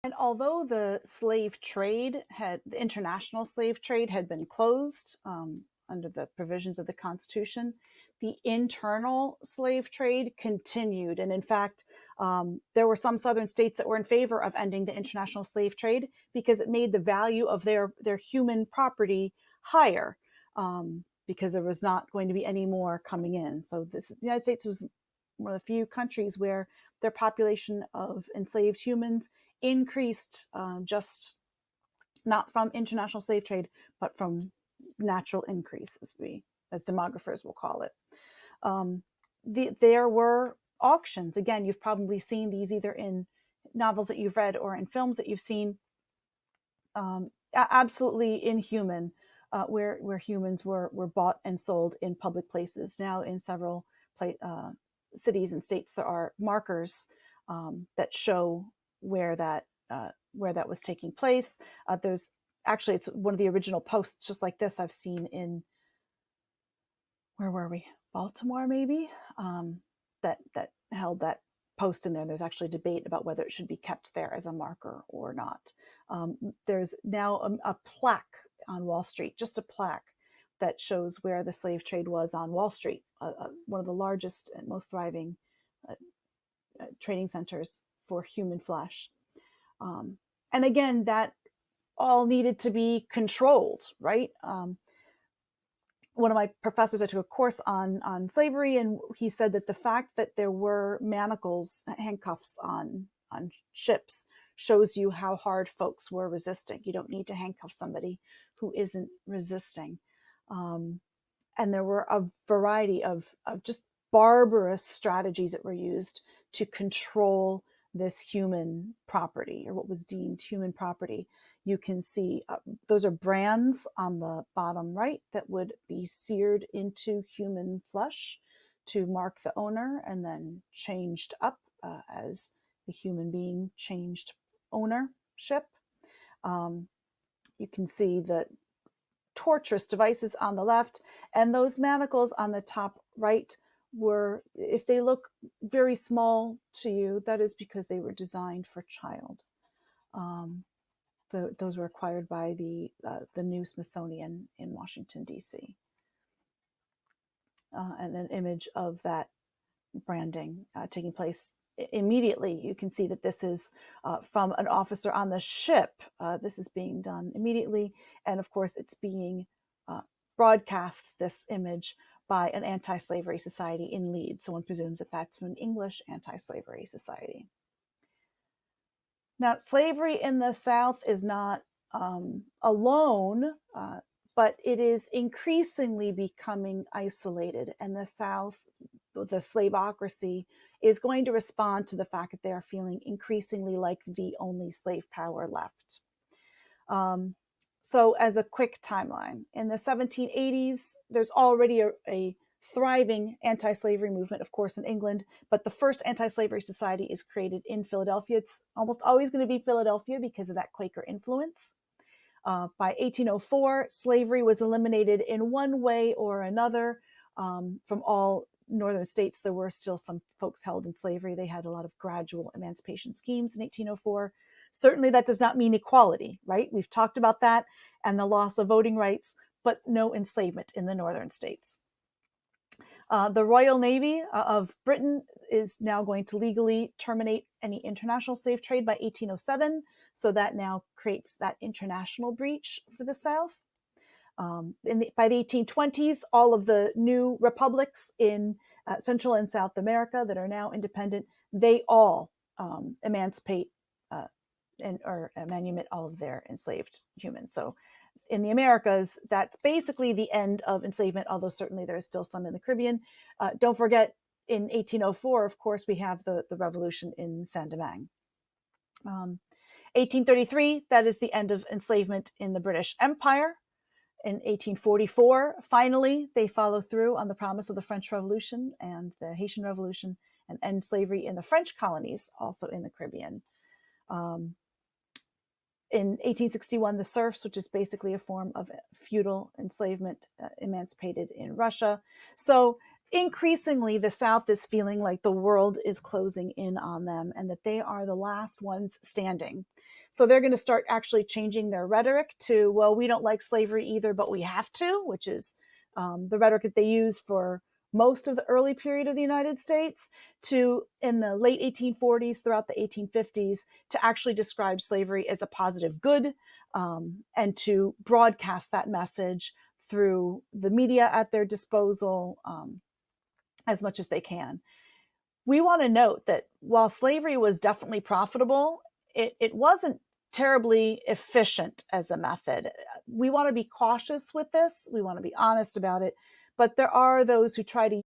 And although the international slave trade had been closed under the provisions of the Constitution, the internal slave trade continued. And in fact, there were some southern states that were in favor of ending the international slave trade because it made the value of their human property higher, because there was not going to be any more coming in. So the United States was one of the few countries where their population of enslaved humans increased, just not from international slave trade, but from natural increase, as demographers will call it. There were auctions. Again, you've probably seen these either in novels that you've read or in films that you've seen. Absolutely inhuman, where humans were bought and sold in public places. Now, in several cities and states, there are markers that show where that was taking place. There's actually, it's one of the original posts just like this I've seen in, where were we? Baltimore, maybe, that held that post in there. There's actually debate about whether it should be kept there as a marker or not. There's now a plaque on Wall Street, just a plaque that shows where the slave trade was on Wall Street, one of the largest and most thriving trading centers for human flesh. And again, that all needed to be controlled, right? One of my professors, I took a course on slavery, and he said that the fact that there were manacles, handcuffs on ships, shows you how hard folks were resisting. You don't need to handcuff somebody who isn't resisting. And there were a variety of just barbarous strategies that were used to control this human property, or what was deemed human property. You can see those are brands on the bottom right that would be seared into human flesh to mark the owner, and then changed up as the human being changed ownership. You can see the torturous devices on the left, and those manacles on the top right were, if they look very small to you, that is because they were designed for child. Those were acquired by the new Smithsonian in Washington, D.C. And an image of that branding taking place immediately. You can see that this is from an officer on the ship. This is being done immediately. And of course, it's being broadcast, this image, by an anti-slavery society in Leeds. So one presumes that that's an English anti-slavery society. Now, slavery in the South is not alone, but it is increasingly becoming isolated. And the South, the slaveocracy, is going to respond to the fact that they are feeling increasingly like the only slave power left. So as a quick timeline, in the 1780s, there's already a thriving anti-slavery movement, of course, in England, but the first anti-slavery society is created in Philadelphia. It's almost always going to be Philadelphia because of that Quaker influence. By 1804, slavery was eliminated in one way or another from all northern states. There were still some folks held in slavery. They had a lot of gradual emancipation schemes in 1804. Certainly that does not mean equality, right? We've talked about that, and the loss of voting rights, but no enslavement in the northern states. The Royal Navy of Britain is now going to legally terminate any international slave trade by 1807. So that now creates that international breach for the South. By the 1820s, all of the new republics in Central and South America that are now independent, they all emancipate or manumit all of their enslaved humans. So in the Americas, that's basically the end of enslavement, although certainly there is still some in the Caribbean. Don't forget, in 1804, of course, we have the revolution in Saint-Domingue. 1833, that is the end of enslavement in the British Empire. In 1844, finally, they follow through on the promise of the French Revolution and the Haitian Revolution and end slavery in the French colonies, also in the Caribbean. In 1861, the serfs, which is basically a form of feudal enslavement, emancipated in Russia. So increasingly, the South is feeling like the world is closing in on them and that they are the last ones standing. So they're going to start actually changing their rhetoric to, well, we don't like slavery either, but we have to, which is the rhetoric that they use for most of the early period of the United States, to in the late 1840s throughout the 1850s to actually describe slavery as a positive good, and to broadcast that message through the media at their disposal as much as they can. We want to note that while slavery was definitely profitable, it wasn't terribly efficient as a method. We want to be cautious with this. We want to be honest about it. But there are those who try to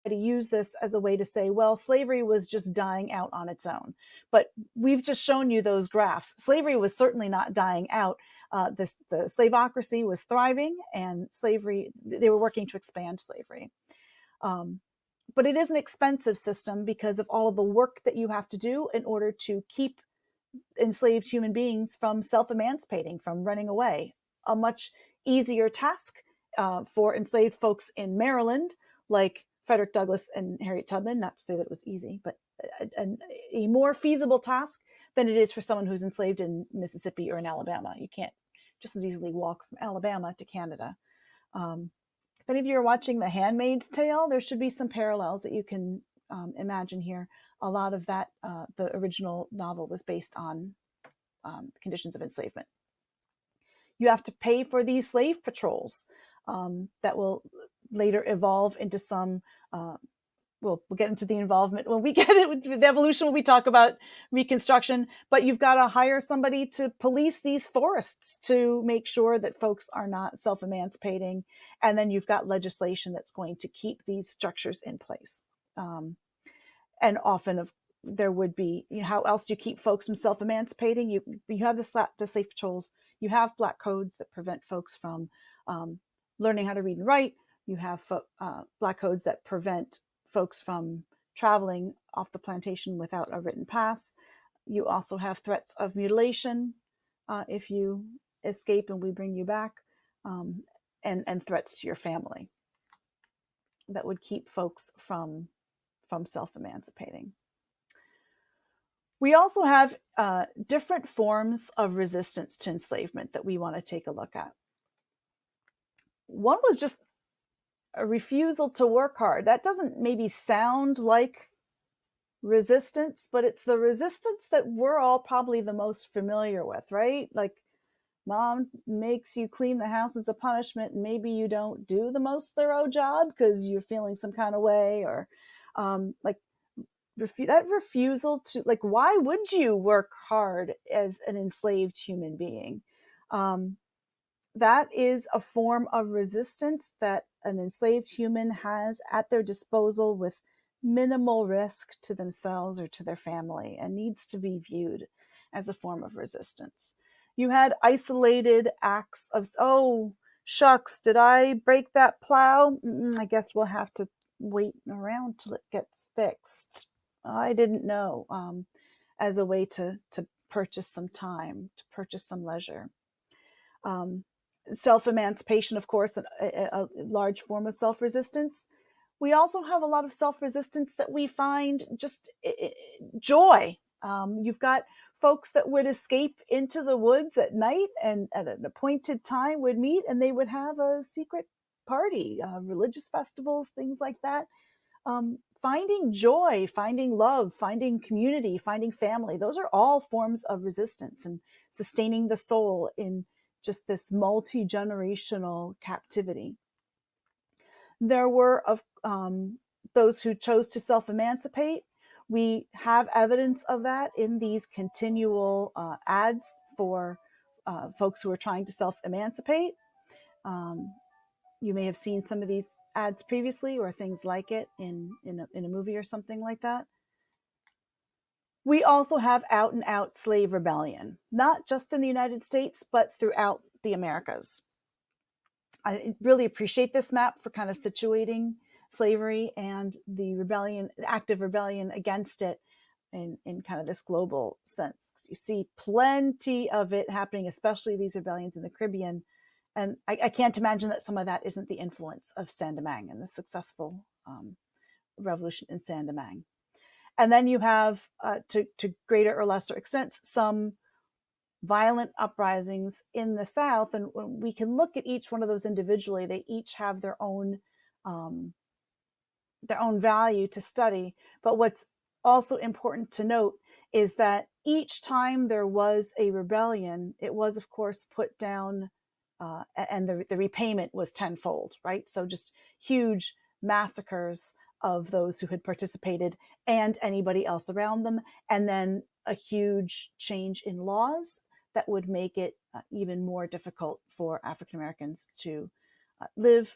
use this as a way to say, well, slavery was just dying out on its own. But we've just shown you those graphs. Slavery was certainly not dying out. The slaveocracy was thriving, and slavery, they were working to expand slavery. But it is an expensive system because of all of the work that you have to do in order to keep enslaved human beings from self-emancipating, from running away. A much easier task for enslaved folks in Maryland, like Frederick Douglass and Harriet Tubman, not to say that it was easy, but a more feasible task than it is for someone who's enslaved in Mississippi or in Alabama. You can't just as easily walk from Alabama to Canada. If any of you are watching The Handmaid's Tale, there should be some parallels that you can imagine here. A lot of that, the original novel was based on conditions of enslavement. You have to pay for these slave patrols that will later evolve into some, we'll get into the involvement when we get it with the evolution, when we talk about Reconstruction, but you've got to hire somebody to police these forests to make sure that folks are not self-emancipating. And then you've got legislation that's going to keep these structures in place. And often there would be, how else do you keep folks from self-emancipating? You have the slave patrols, you have black codes that prevent folks from learning how to read and write. You have black codes that prevent folks from traveling off the plantation without a written pass. You also have threats of mutilation if you escape and we bring you back, and threats to your family that would keep folks from self-emancipating. We also have different forms of resistance to enslavement that we want to take a look at. One was just a refusal to work hard. That doesn't maybe sound like resistance, but it's the resistance that we're all probably the most familiar with, right? Like, mom makes you clean the house as a punishment, and maybe you don't do the most thorough job because you're feeling some kind of way, or that refusal to, like, why would you work hard as an enslaved human being? That is a form of resistance that an enslaved human has at their disposal with minimal risk to themselves or to their family, and needs to be viewed as a form of resistance. You had isolated acts of, oh, shucks, did I break that plow? I guess we'll have to wait around till it gets fixed. I didn't know, as a way to purchase some time, to purchase some leisure. Self-emancipation, of course, a large form of self-resistance. We also have a lot of self-resistance that we find just joy. You've got folks that would escape into the woods at night and at an appointed time would meet, and they would have a secret party, religious festivals, things like that. Finding joy, finding love, finding community, finding family. Those are all forms of resistance and sustaining the soul in just this multi-generational captivity. There were those who chose to self-emancipate. We have evidence of that in these continual ads for folks who are trying to self-emancipate. You may have seen some of these ads previously, or things like it in a movie or something like that. We also have out and out slave rebellion, not just in the United States, but throughout the Americas. I really appreciate this map for kind of situating slavery and the rebellion, active rebellion against it in kind of this global sense. You see plenty of it happening, especially these rebellions in the Caribbean. And I can't imagine that some of that isn't the influence of Saint-Domingue and the successful revolution in Saint-Domingue. And then you have, to greater or lesser extents, some violent uprisings in the South. And when we can look at each one of those individually, they each have their own value to study. But what's also important to note is that each time there was a rebellion, it was, of course, put down, and the repayment was tenfold, right? So just huge massacres of those who had participated and anybody else around them, and then a huge change in laws that would make it even more difficult for African Americans to live,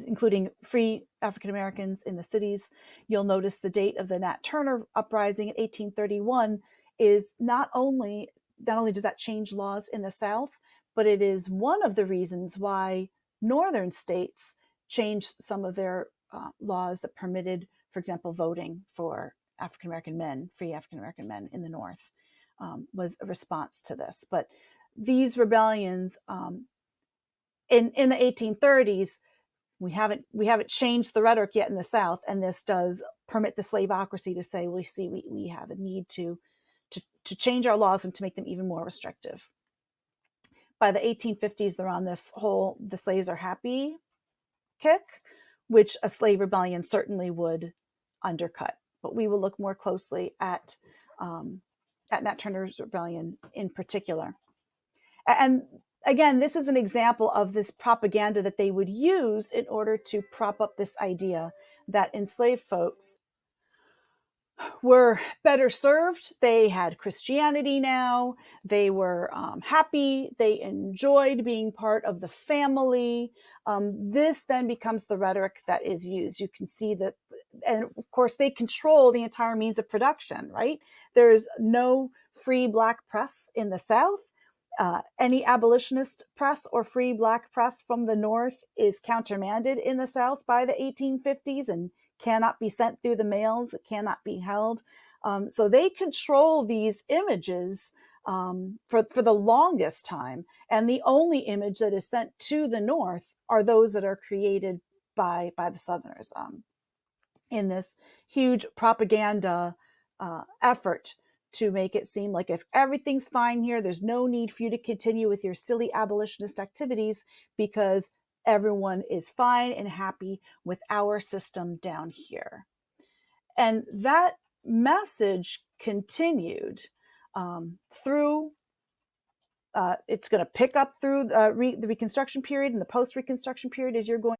including free African Americans in the cities. You'll notice the date of the Nat Turner uprising in 1831 is not only does that change laws in the South, but it is one of the reasons why northern states changed some of their laws that permitted, for example, voting for African American men, free African American men in the North, was a response to this. But these rebellions in the 1830s, we haven't changed the rhetoric yet in the South, and this does permit the slaveocracy to say, we have a need to change our laws and to make them even more restrictive. By the 1850s, they're on this whole "the slaves are happy" kick, which a slave rebellion certainly would undercut. But we will look more closely at Nat Turner's rebellion in particular. And again, this is an example of this propaganda that they would use in order to prop up this idea that enslaved folks were better served. They had Christianity now. They were happy. They enjoyed being part of the family. This then becomes the rhetoric that is used. You can see that, and of course, they control the entire means of production, right? There's no free Black press in the South. Any abolitionist press or free Black press from the North is countermanded in the South by the 1850s and cannot be sent through the mails. It cannot be held. So they control these images for the longest time. And the only image that is sent to the North are those that are created by the Southerners in this huge propaganda effort to make it seem like if everything's fine here, there's no need for you to continue with your silly abolitionist activities because everyone is fine and happy with our system down here. And that message continued through, it's going to pick up through the Reconstruction period and the post-Reconstruction period as you're going